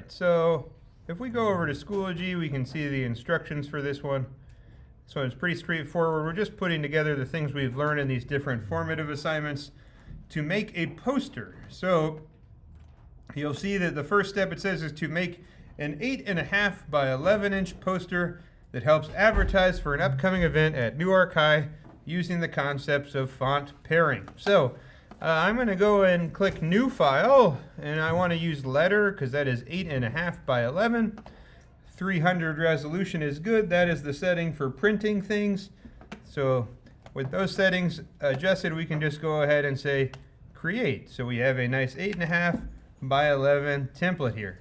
Alright, so if we go over to Schoology, we can see the instructions for this one. So it's pretty straightforward. We're just putting together the things we've learned in these different formative assignments to make a poster. So you'll see that the first step it says is to make an 8.5 by 11 inch poster that helps advertise for an upcoming event at Newark High using the concepts of font pairing. So I'm going to go and click New File, and I want to use letter because that is 8.5 by 11. 300 resolution is good. That is the setting for printing things. So with those settings adjusted, we can just go ahead and say create. So we have a nice 8.5 by 11 template here.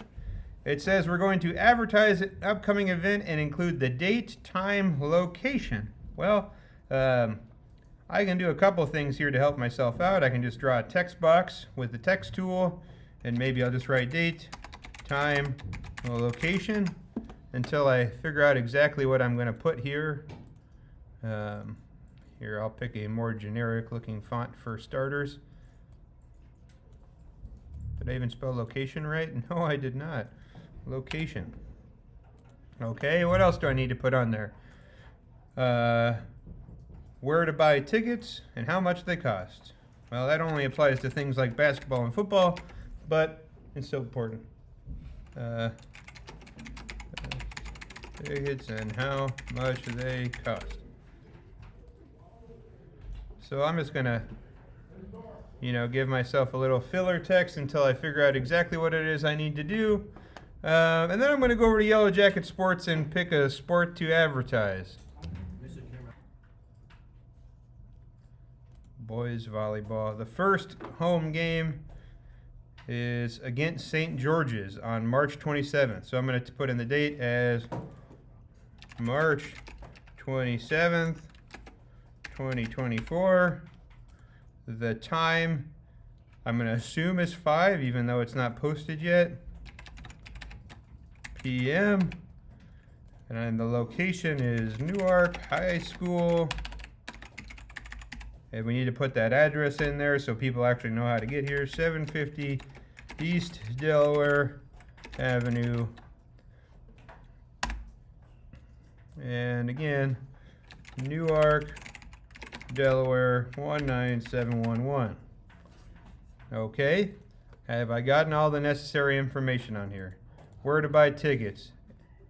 It says we're going to advertise an upcoming event and include the date, time, location. Well, I can do a couple things here to help myself out. I can just draw a text box with the text tool, and maybe I'll just write date, time, location until I figure out exactly what I'm going to put here. Here, I'll pick a more generic looking font for starters. Did I even spell location right? No, I did not. Location. Okay, what else do I need to put on there? Where to buy tickets and how much they cost. Well, that only applies to things like basketball and football, but it's so important. Tickets and how much they cost. So I'm just gonna, give myself a little filler text until I figure out exactly what it is I need to do. And then I'm gonna go over to Yellow Jacket Sports and pick a sport to advertise. Boys volleyball. The first home game is against St. George's on March 27th. So I'm going to put in the date as March 27th, 2024. The time I'm going to assume is 5, even though it's not posted yet. PM. And then the location is Newark High School. And we need to put that address in there so people actually know how to get here. 750 East Delaware Avenue. And again, Newark, Delaware 19711. Okay, have I gotten all the necessary information on here? Where to buy tickets?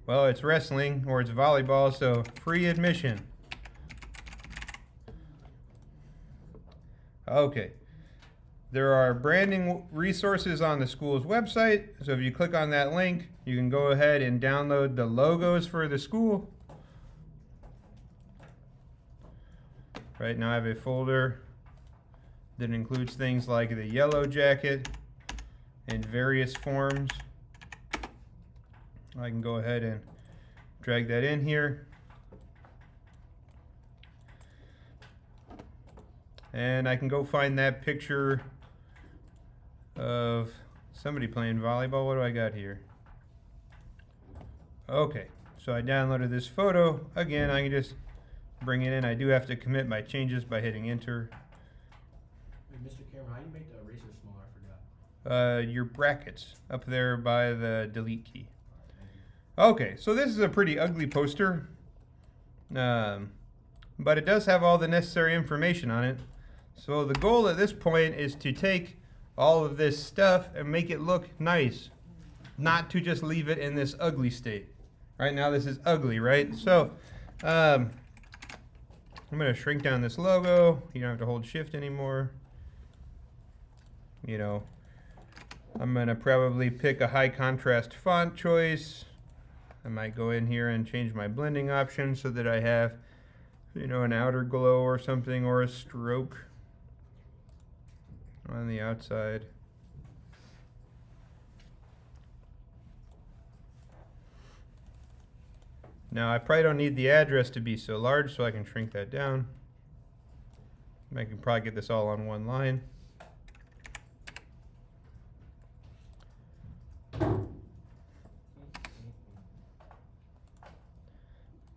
Well, it's wrestling or it's volleyball, so free admission. Okay, there are branding resources on the school's website, so if you click on that link, you can go ahead and download the logos for the school. Right now I have a folder that includes things like the Yellow Jacket in various forms. I can go ahead and drag that in here. And I can go find that picture of somebody playing volleyball. What do I got here? Okay, so I downloaded this photo. Again, I can just bring it in. I do have to commit my changes by hitting enter. Hey, Mr. Cameron, how do you make the eraser smaller? I forgot. Your brackets up there by the delete key. Okay, so this is a pretty ugly poster, but it does have all the necessary information on it. So the goal at this point is to take all of this stuff and make it look nice, not to just leave it in this ugly state. Right now this is ugly, right? So I'm going to shrink down this logo. You don't have to hold shift anymore. I'm going to probably pick a high contrast font choice. I might go in here and change my blending option so that I have, an outer glow or something, or a stroke on the outside. Now I probably don't need the address to be so large, so I can shrink that down. I can probably get this all on one line.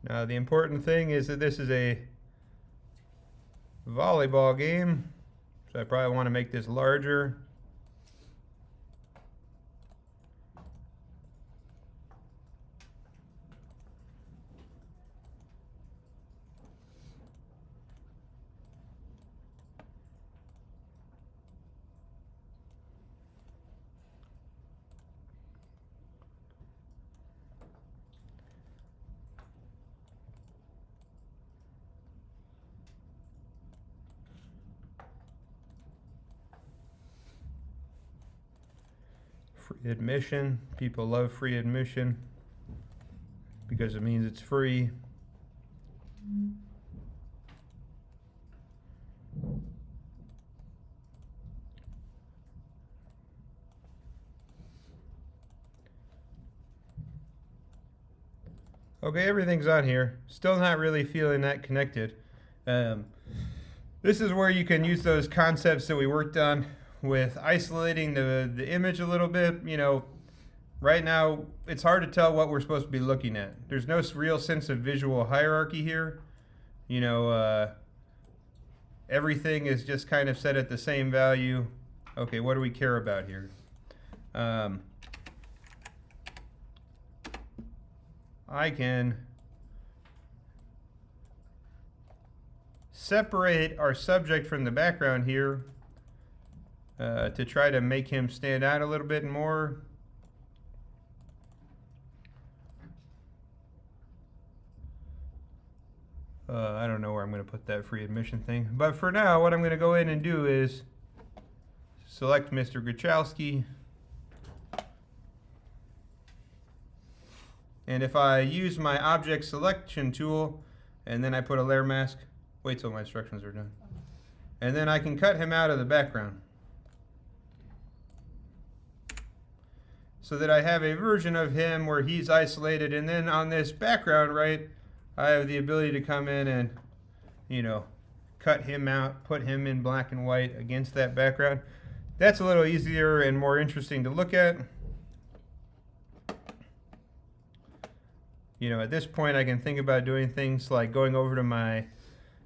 Now the important thing is that this is a volleyball game, so I probably want to make this larger. Free admission. People love free admission because it means it's free. Okay, everything's on here. Still not really feeling that connected. This is where you can use those concepts that we worked on with isolating the image a little bit. You know, right now it's hard to tell what we're supposed to be looking at. There's no real sense of visual hierarchy here. You know, everything is just kind of set at the same value. Okay, what do we care about here? I can separate our subject from the background here to try to make him stand out a little bit more. I don't know where I'm going to put that free admission thing. But for now, what I'm going to go in and do is select Mr. Grachowski. And if I use my object selection tool and then I put a layer mask, wait till my instructions are done. And then I can cut him out of the background, so that I have a version of him where he's isolated, and then on this background, right, I have the ability to come in and, you know, cut him out, put him in black and white against that background. That's a little easier and more interesting to look at. You know, at this point I can think about doing things like going over to my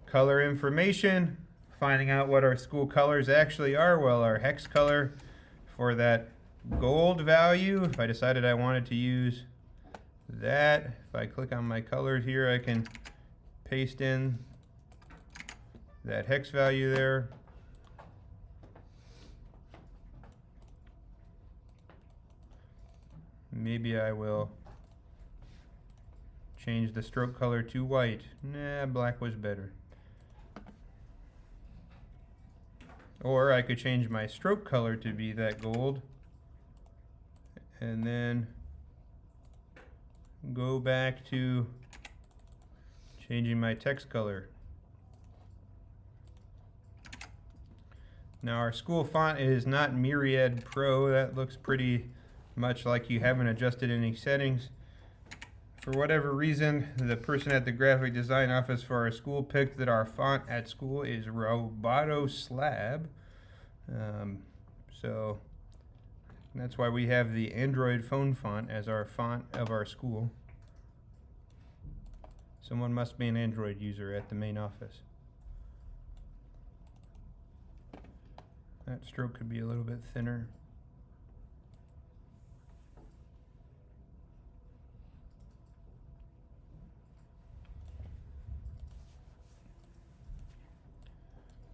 color information, finding out what our school colors actually are. Well, our hex color for that gold value, if I decided I wanted to use that, if I click on my colors here, I can paste in that hex value there. Maybe I will change the stroke color to white. Nah, black was better. Or I could change my stroke color to be that gold, and then go back to changing my text color. Now our school font is not Myriad Pro. That looks pretty much like you haven't adjusted any settings. For whatever reason, the person at the graphic design office for our school picked that our font at school is Roboto Slab. So that's why we have the Android phone font as our font of our school. Someone must be an Android user at the main office. That stroke could be a little bit thinner.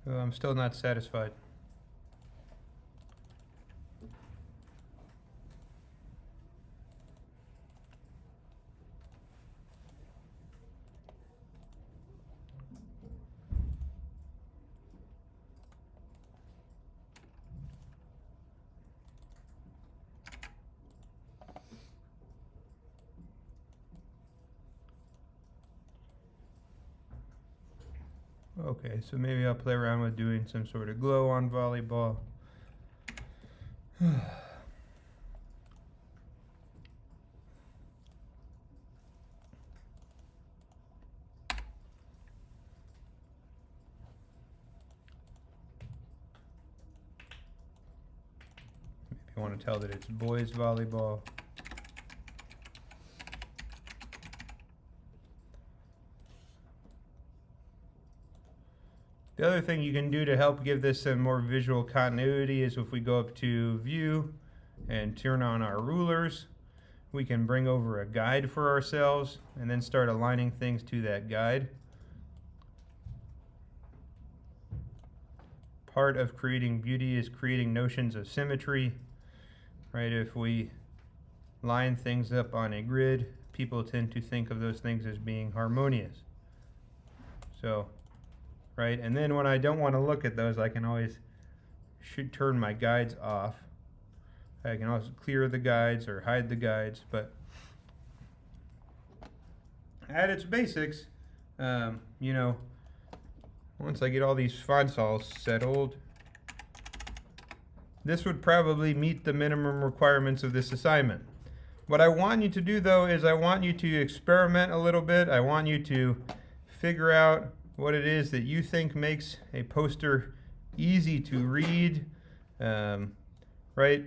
Oh, I'm still not satisfied. Okay, so maybe I'll play around with doing some sort of glow on volleyball. Maybe I want to tell that it's boys volleyball. The other thing you can do to help give this some more visual continuity is if we go up to View and turn on our rulers, we can bring over a guide for ourselves and then start aligning things to that guide. Part of creating beauty is creating notions of symmetry, right? If we line things up on a grid, people tend to think of those things as being harmonious. So, right, and then when I don't want to look at those, I can always turn my guides off. I can also clear the guides or hide the guides, but at its basics, you know, once I get all these fonts all settled, this would probably meet the minimum requirements of this assignment. What I want you to do though is I want you to experiment a little bit. I want you to figure out what it is that you think makes a poster easy to read, right?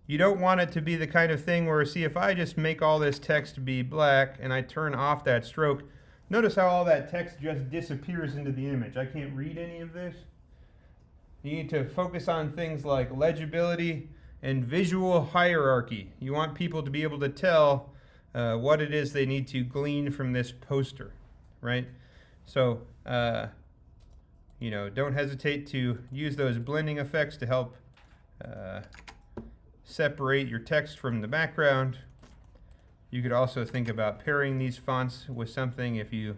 You don't want it to be the kind of thing where, see, if I just make all this text be black and I turn off that stroke, notice how all that text just disappears into the image. I can't read any of this. You need to focus on things like legibility and visual hierarchy. You want people to be able to tell what it is they need to glean from this poster, right? So, you know, don't hesitate to use those blending effects to help separate your text from the background. You could also think about pairing these fonts with something if you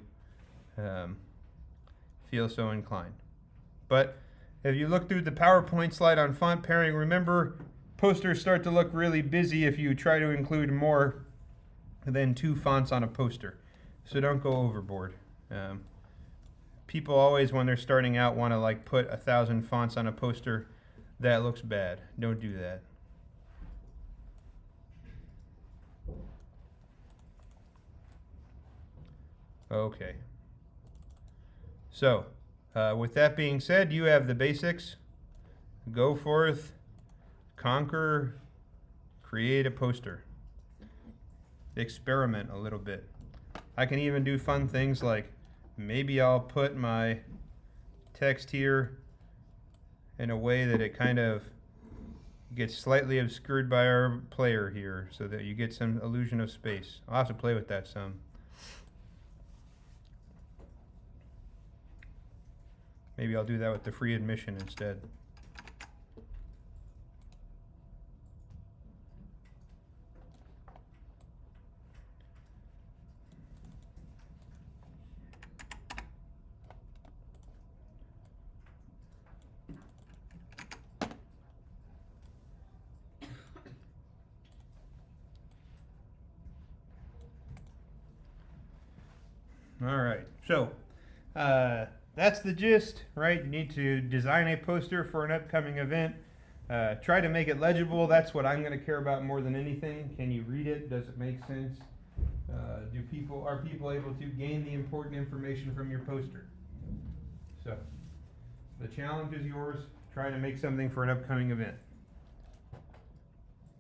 feel so inclined. But if you look through the PowerPoint slide on font pairing, remember posters start to look really busy if you try to include more than 2 fonts on a poster. So don't go overboard. People always, when they're starting out, want to like put 1,000 fonts on a poster. That looks bad. Don't do that. Okay. So, with that being said, you have the basics. Go forth, conquer, create a poster. Experiment a little bit. I can even do fun things like maybe I'll put my text here in a way that it kind of gets slightly obscured by our player here so that you get some illusion of space. I'll have to play with that some. Maybe I'll do that with the free admission instead. All right, so that's the gist, right? You need to design a poster for an upcoming event. Try to make it legible. That's what I'm going to care about more than anything. Can you read it? Does it make sense? Are people able to gain the important information from your poster? So the challenge is yours. Try to make something for an upcoming event.